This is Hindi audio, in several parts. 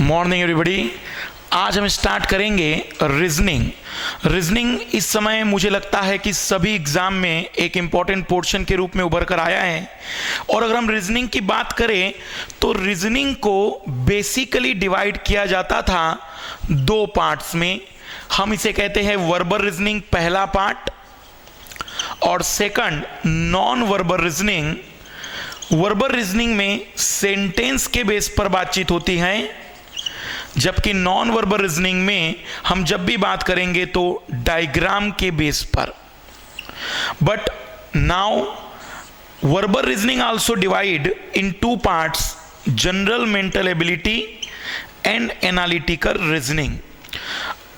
Morning everybody. आज हम स्टार्ट करेंगे रीजनिंग इस समय मुझे लगता है कि सभी एग्जाम में एक इम्पॉर्टेंट पोर्शन के रूप में उभर कर आया है। और अगर हम रीजनिंग की बात करें तो रीजनिंग को बेसिकली डिवाइड किया जाता था दो पार्ट्स में। हम इसे कहते हैं वर्बल रीजनिंग पहला पार्ट और second non verbal reasoning. Verbal reasoning में सेंटेंस के बेस पर बातचीत होती है, जबकि नॉन वर्बल रीजनिंग में हम जब भी बात करेंगे तो डायग्राम के बेस पर। But now verbal reasoning also divide in two parts, general mental ability and analytical reasoning.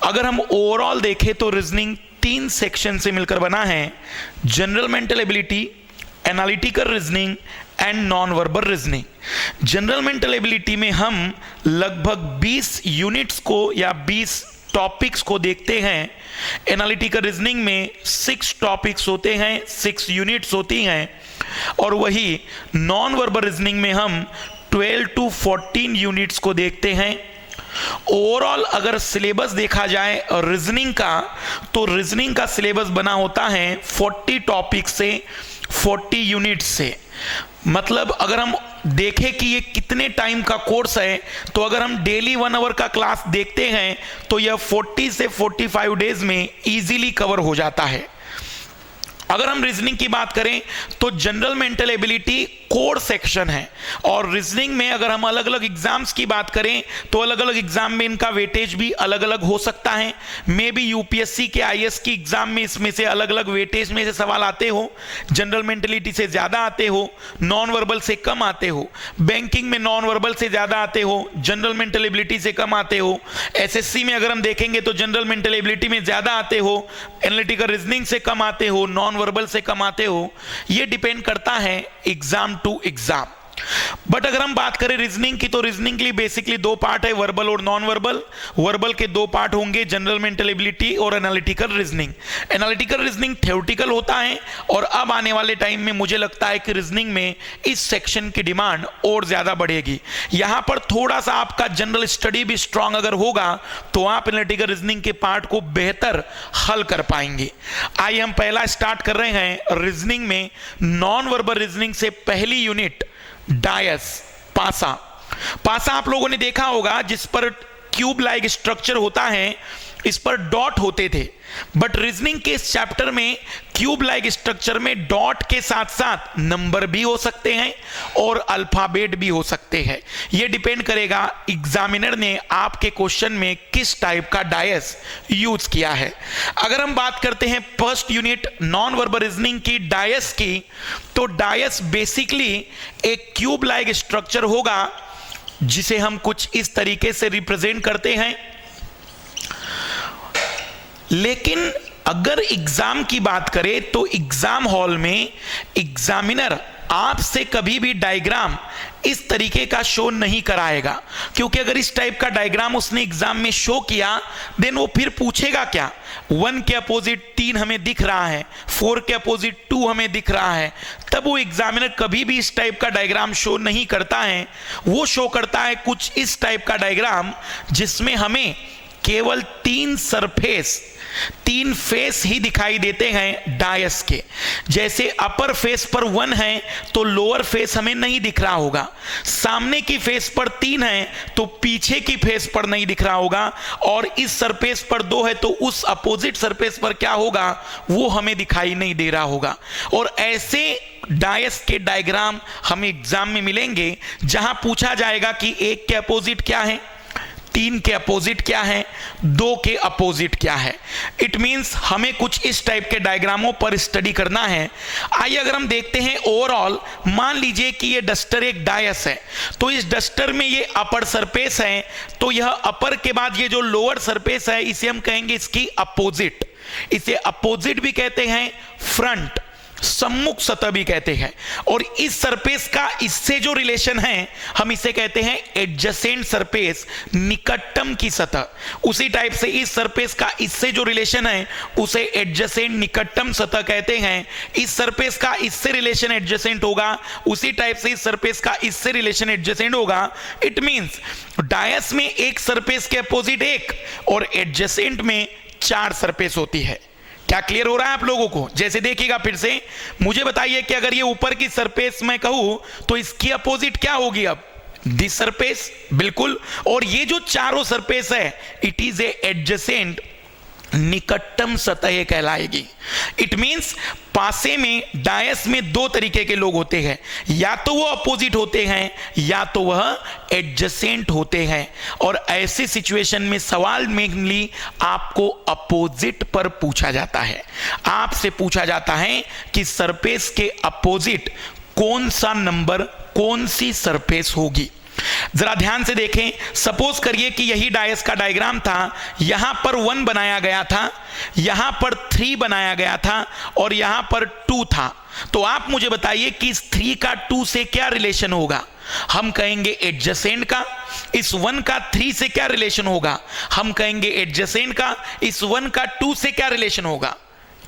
अगर हम ओवरऑल देखें तो रीजनिंग तीन सेक्शन से मिलकर बना है, general mental ability, analytical reasoning and non verbal reasoning. General mental ability में हम लगभग 20 यूनिट्स को या 20 टॉपिक्स को देखते हैं। एनालिटिकल रीजनिंग में 6 टॉपिक्स होते हैं, 6 यूनिट्स होती हैं। और वही नॉन वर्बल रीजनिंग में हम 12 to 14 यूनिट्स को देखते हैं। ओवरऑल अगर सिलेबस देखा जाए रीजनिंग का, तो रीजनिंग का सिलेबस बना होता है 40 टॉपिक से, 40 यूनिट से। मतलब अगर हम देखें कि ये कितने टाइम का कोर्स है, तो अगर हम डेली 1 आवर का क्लास देखते हैं तो यह 40 से 45 डेज में इजीली कवर हो जाता है। अगर हम रीजनिंग की बात करें तो general mental ability core section है, और रीजनिंग में अगर हम अलग अलग एग्जाम्स की बात करें तो अलग अलग एग्जाम में इनका वेटेज भी अलग अलग हो सकता है। मे बी यूपीएससी के आईएएस की एग्जाम में इसमें से अलग अलग वेटेज में से सवाल आते हो, जनरल मेंटलिटी से ज्यादा आते हो, नॉन वर्बल से कम आते हो। बैंकिंग में नॉन वर्बल से ज्यादा आते हो, जनरल मेंटल एबिलिटी से कम आते हो। एसएससी में अगर हम देखेंगे तो जनरल मेंटल एबिलिटी में ज्यादा आते हो, एनालिटिकल रीजनिंग से कम आते हो, नॉन वर्बल से कम आते हो। ये डिपेंड करता है एग्जाम टू एग्जाम। बट अगर हम बात करें रीजनिंग की, तो रीजनिंग के लिए बेसिकली दो पार्ट है, वर्बल और नॉन वर्बल। वर्बल के दो पार्ट होंगे, जनरल मेंटल एबिलिटी और analytical reasoning. Analytical reasoning theoretical होता है, और अब आने वाले टाइम में मुझे लगता है कि रीजनिंग में इस सेक्शन की डिमांड और ज्यादा बढ़ेगी। यहां पर थोड़ा सा आपका जनरल स्टडी भी स्ट्रांग अगर होगा तो आप एनालिटिकल रीजनिंग के पार्ट को बेहतर हल कर पाएंगे। आइए हम पहला स्टार्ट कर रहे हैं रीजनिंग में नॉन वर्बल रीजनिंग से। पहली यूनिट डायस, पासा आप लोगों ने देखा होगा, जिस पर क्यूब लाइक स्ट्रक्चर होता है, इस पर डॉट होते थे। बट रीजनिंग के इस चैप्टर में क्यूब लाइक स्ट्रक्चर में डॉट के साथ साथ नंबर भी हो सकते हैं और अल्फाबेट भी हो सकते हैं। यह डिपेंड करेगा एग्जामिनर ने आपके क्वेश्चन में किस टाइप का डायस यूज किया है। अगर हम बात करते हैं first unit non verbal reasoning की, डायस की, तो डायस बेसिकली एक क्यूब लाइक स्ट्रक्चर होगा जिसे हम कुछ इस तरीके से रिप्रेजेंट करते हैं। लेकिन अगर एग्जाम की बात करें तो एग्जाम हॉल में एग्जामिनर आपसे कभी भी डायग्राम इस तरीके का शो नहीं कराएगा, क्योंकि अगर इस टाइप का डायग्राम उसने एग्जाम में शो किया देन वो फिर पूछेगा क्या। 1 के अपोजिट 3 हमें दिख रहा है, 4 के अपोजिट 2 हमें दिख रहा है, तब वो एग्जामिनर कभी भी इस टाइप का डायग्राम शो नहीं करता है। वो शो करता है कुछ इस टाइप का डायग्राम जिसमें हमें केवल 3 सरफेस, 3 फेस ही दिखाई देते हैं डायस के। जैसे अपर फेस पर 1 है तो लोअर फेस हमें नहीं दिख रहा होगा, सामने की फेस पर 3 है तो पीछे की फेस पर नहीं दिख रहा होगा, और इस सरफेस पर 2 है तो उस अपोजिट सरफेस पर क्या होगा वो हमें दिखाई नहीं दे रहा होगा। और ऐसे डायस के डायग्राम हमें एग्जाम में मिलेंगे जहां पूछा जाएगा कि 1 के अपोजिट क्या है, 3 के अपोजिट क्या है, 2 के अपोजिट क्या है। इट मींस हमें कुछ इस टाइप के डायग्रामों पर स्टडी करना है। आइए अगर हम देखते हैं ओवरऑल, मान लीजिए कि ये डस्टर एक डायस है, तो इस डस्टर में ये अपर सरफेस है, तो यह अपर के बाद ये जो लोअर सरफेस है इसे हम कहेंगे इसकी अपोजिट। इसे अपोजिट भी कहते हैं, फ्रंट। सम्मुख सतह भी कहते हैं। और इस सरफेस का इससे जो रिलेशन है हम इसे कहते हैं एडजेसेंट सरफेस, निकटतम की सतह। उसी टाइप से इस सरफेस का इससे जो रिलेशन है उसे एडजेसेंट निकटतम सतह कहते हैं। इस सरफेस का इससे रिलेशन एडजेसेंट होगा, उसी टाइप से इस सरफेस का इससे रिलेशन एडजेसेंट होगा। इट मींस डायस में एक सरफेस के अपोजिट एक और एडजेसेंट में 4 सरफेस होती है। क्या क्लियर हो रहा है आप लोगों को? जैसे देखिएगा फिर से, मुझे बताइए कि अगर ये ऊपर की सरफेस मैं कहूं तो इसकी अपोजिट क्या होगी? अब दिस सरफेस, बिल्कुल। और ये जो चारों सरफेस है इट इज ए एडजेसेंट, निकटतम सतह कहलाएगी। इट मींस पासे में डायस में 2 तरीके के लोग होते हैं, या तो वो अपोजिट होते हैं या तो वह एडजेसेंट होते हैं। और ऐसे सिचुएशन में सवाल मेनली आपको अपोजिट पर पूछा जाता है। आपसे पूछा जाता है कि सरफेस के अपोजिट कौन सा नंबर, कौन सी सरफेस होगी। जरा ध्यान से देखें, सपोज करिए कि यही डायस का डायग्राम था, यहां पर 1 बनाया गया था, यहां पर 3 बनाया गया था और यहां पर 2 था। तो आप मुझे बताइए कि इस 3 का 2 से क्या रिलेशन होगा? हम कहेंगे एडजेसेंट का। इस 1 का 3 से क्या रिलेशन होगा? हम कहेंगे एडजेसेंट का। इस 1 का 2 से क्या रिलेशन होगा?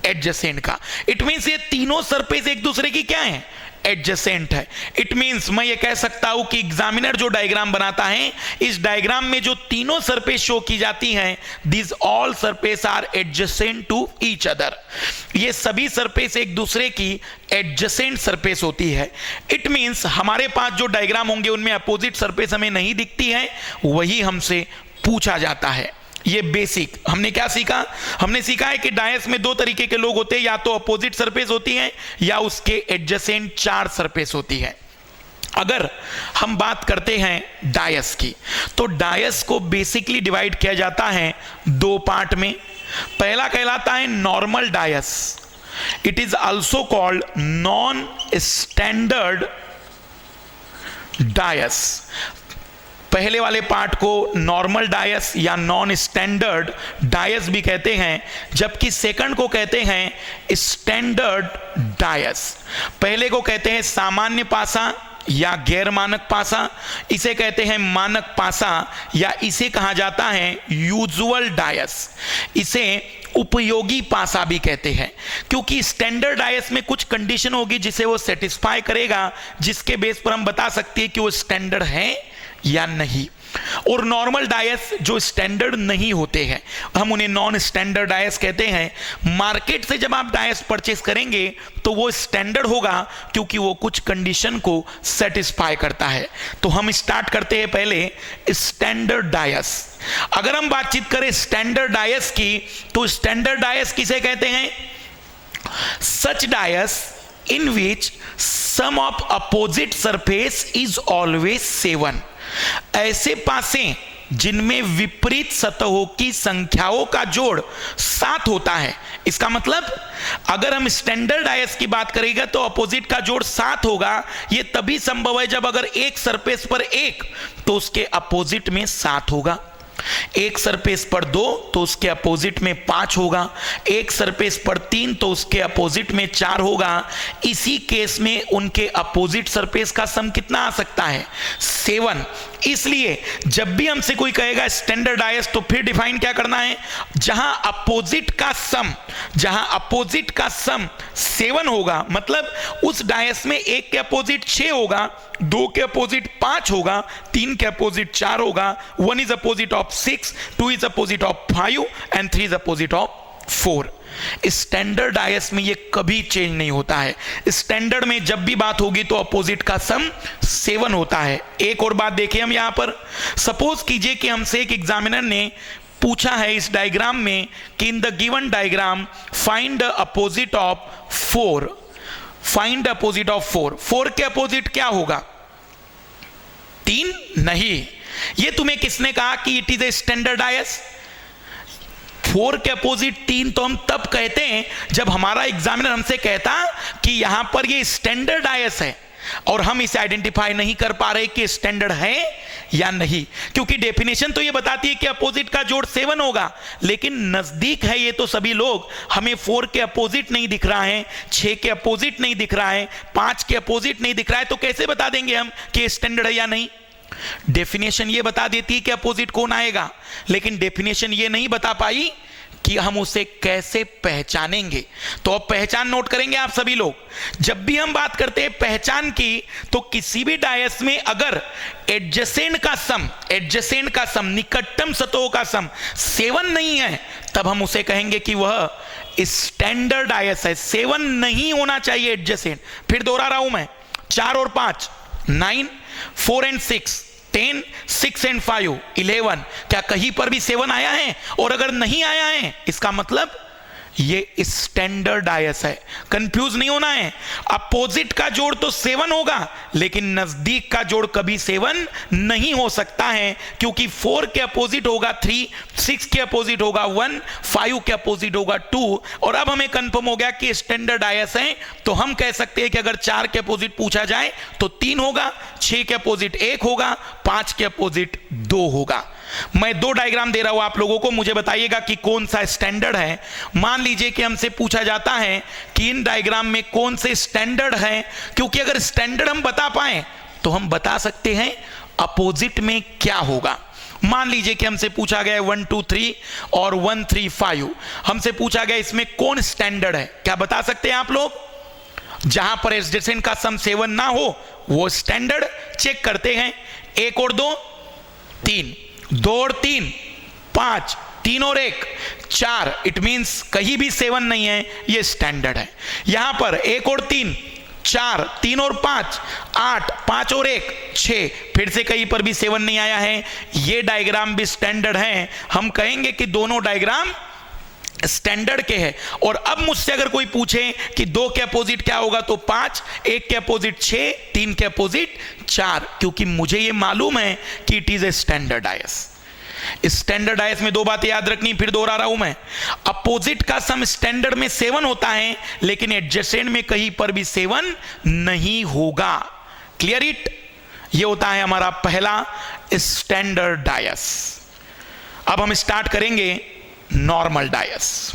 एडजेसेंट का। इट मींस ये तीनों सरफेस एक दूसरे की क्या है? एडजेसेंट है। इट मींस मैं ये कह सकता हूं कि एग्जामिनर जो डायग्राम बनाता है, इस डायग्राम में जो तीनों सरफेस शो की जाती हैं, this all surface are adjacent to each other. ये सभी सरफेस एक दूसरे की एडजेसेंट सरफेस होती है। इट मींस हमारे पास जो डायग्राम होंगे उनमें अपोजिट सरफेस हमें नहीं दिखती है, वही हमसे पूछा जाता है। ये बेसिक हमने क्या सीखा? हमने सीखा है कि डायस में 2 तरीके के लोग होते हैं, या तो अपोजिट सरफेस होती हैं या उसके एडजेसेंट 4 सरफेस होती है। अगर हम बात करते हैं डायस की, तो डायस को बेसिकली डिवाइड किया जाता है 2 पार्ट में। पहला कहलाता है normal dice. It is also called non standard dice. पहले वाले पार्ट को नॉर्मल डायस या नॉन स्टैंडर्ड डायस भी कहते हैं, जबकि सेकंड को कहते हैं स्टैंडर्ड डायस। पहले को कहते हैं सामान्य पासा या गैर मानक पासा, इसे कहते हैं मानक पासा या इसे कहा जाता है यूजुअल डायस। इसे उपयोगी पासा भी कहते हैं, क्योंकि स्टैंडर्ड डायस में कुछ कंडीशन होगी जिसे वो सेटिस्फाई करेगा, जिसके बेस पर हम बता सकते हैं कि वो स्टैंडर्ड है या नहीं। और नॉर्मल डायस जो स्टैंडर्ड नहीं होते हैं, हम उन्हें नॉन स्टैंडर्ड डायस कहते हैं। मार्केट से जब आप डायस परचेस करेंगे तो वो स्टैंडर्ड होगा, क्योंकि वो कुछ कंडीशन को सेटिस्फाई करता है। तो हम स्टार्ट करते हैं पहले स्टैंडर्ड डायस। अगर हम बातचीत करें स्टैंडर्ड डायस की, तो स्टैंडर्ड डायस किसे कहते हैं? सच DISE in which sum of opposite surface is always 7। ऐसे पासे जिनमें विपरीत सतहों की संख्याओं का जोड़ 7 होता है। इसका मतलब अगर हम स्टैंडर्ड डायस की बात करेंगे तो अपोजिट का जोड़ 7 होगा। यह तभी संभव है जब अगर एक सरफेस पर 1 तो उसके अपोजिट में 7 होगा, एक सरफेस पर 2 तो उसके अपोजिट में 5 होगा, एक सरफेस पर 3 तो उसके अपोजिट में 4 होगा। इसी केस में उनके अपोजिट सरफेस का सम कितना आ सकता है? 7। इसलिए जब भी हमसे कोई कहेगा स्टैंडर्ड डायस, तो फिर डिफाइन क्या करना है? जहां अपोजिट का सम 7 होगा, मतलब उस डायस में एक के अपोजिट 6 होगा, 2 के अपोजिट 5 होगा, 3 के अपोजिट 4 होगा, 1 is opposite of 6, 2 is opposite of 5 and 3 is opposite of 4। Standard dice में ये कभी चेंज नहीं होता है। स्टैंडर्ड में जब भी बात होगी तो अपोजिट का सम 7 होता है। एक और बात देखिए हम यहां पर, सपोज कीजिए कि हमसे एक एग्जामिनर ने पूछा है इस डायग्राम में कि in the given diagram find the opposite of 4। Find the opposite of 4। 4 के अपोजिट क्या होगा? 3 नहीं। ये तुम्हें किसने कहा कि it is a standard dice? 4 के अपोजिट 3 तो हम तब कहते हैं जब हमारा एग्जामिनर हमसे कहता कि यहां पर ये स्टैंडर्ड डायस है और हम इसे आइडेंटिफाई नहीं कर पा रहे कि स्टैंडर्ड है या नहीं, क्योंकि डेफिनेशन तो ये बताती है कि अपोजिट का जोड़ 7 होगा, लेकिन नजदीक है ये तो सभी लोग, हमें 4 के अपोजिट नहीं दिख रहा है, 6 के अपोजिट नहीं दिख रहा है, 5 के अपोजिट नहीं दिख रहा है, तो कैसे बता देंगे हम कि स्टैंडर्ड है या नहीं? डेफिनेशन ये बता देती है कि अपोजिट कौन आएगा, लेकिन डेफिनेशन ये नहीं बता पाई कि हम उसे कैसे पहचानेंगे। तो अब पहचान नोट करेंगे आप सभी लोग। जब भी हम बात करते हैं पहचान की, तो किसी भी डायस में अगर एडजेसेंट का सम निकटतम सतहों का सम 7 नहीं है, तब हम उसे कहेंगे कि वह स्टैंडर्ड डायस है। 7 नहीं होना चाहिए एडजेसेंट। फिर दोहरा रहा हूं मैं, 4 और 5 9, 4 एंड 6 10, 6 एंड 5 11। क्या कहीं पर भी 7 आया है? और अगर नहीं आया है, इसका मतलब ये स्टैंडर्ड डायस है। कंफ्यूज नहीं होना है। अपोजिट का जोड़ तो 7 होगा, लेकिन नजदीक का जोड़ कभी 7 नहीं हो सकता है, क्योंकि 4 के अपोजिट होगा 3, 6 के अपोजिट होगा 1, 5 के अपोजिट होगा 2। और अब हमें कंफर्म हो गया कि स्टैंडर्ड डायस है, तो हम कह सकते हैं कि अगर 4 के अपोजिट पूछा जाए तो 3 होगा, 6 के अपोजिट 1 होगा, 5 के अपोजिट 2 होगा। मैं 2 डायग्राम दे रहा हूं आप लोगों को, मुझे बताइएगा कि कौन सा स्टैंडर्ड है। मान लीजिए कि हमसे पूछा जाता है कि इन डायग्राम में कौन से स्टैंडर्ड है, क्योंकि अगर स्टैंडर्ड हम बता पाए तो हम बता सकते हैं अपोजिट में क्या होगा। मान लीजिए कि हमसे पूछा गया 1 2 3 और 1 3 5, हमसे पूछा गया इसमें कौन स्टैंडर्ड है। क्या बता सकते हैं आप लोग? जहां पर एडजेसेंट का सम 7 ना हो वो स्टैंडर्ड। चेक करते हैं, 1 और 2 3, 2 और 3 5, 3 और 1 4, इट मींस कहीं भी 7 नहीं है, ये स्टैंडर्ड है। यहां पर 1 और 3 4, 3 और 5 8, 5 और 1 6, फिर से कहीं पर भी 7 नहीं आया है, ये डायग्राम भी स्टैंडर्ड है। हम कहेंगे कि दोनों डायग्राम स्टैंडर्ड के हैं। और अब मुझसे अगर कोई पूछे कि 2 के अपोजिट क्या होगा, तो 5, 1 के अपोजिट 6, 3 के अपोजिट 4, क्योंकि मुझे यह मालूम है कि it is a standard dice. Standard dice में 2 बातें याद रखनी, फिर दोहरा रहा हूं मैं। अपोजिट का सम स्टैंडर्ड में 7 होता है, लेकिन एडजेसेंट में कहीं पर भी 7 नहीं होगा। Clear it? ये होता है हमारा पहला स्टैंडर्ड डायस। अब हम स्टार्ट करेंगे नॉर्मल डायस।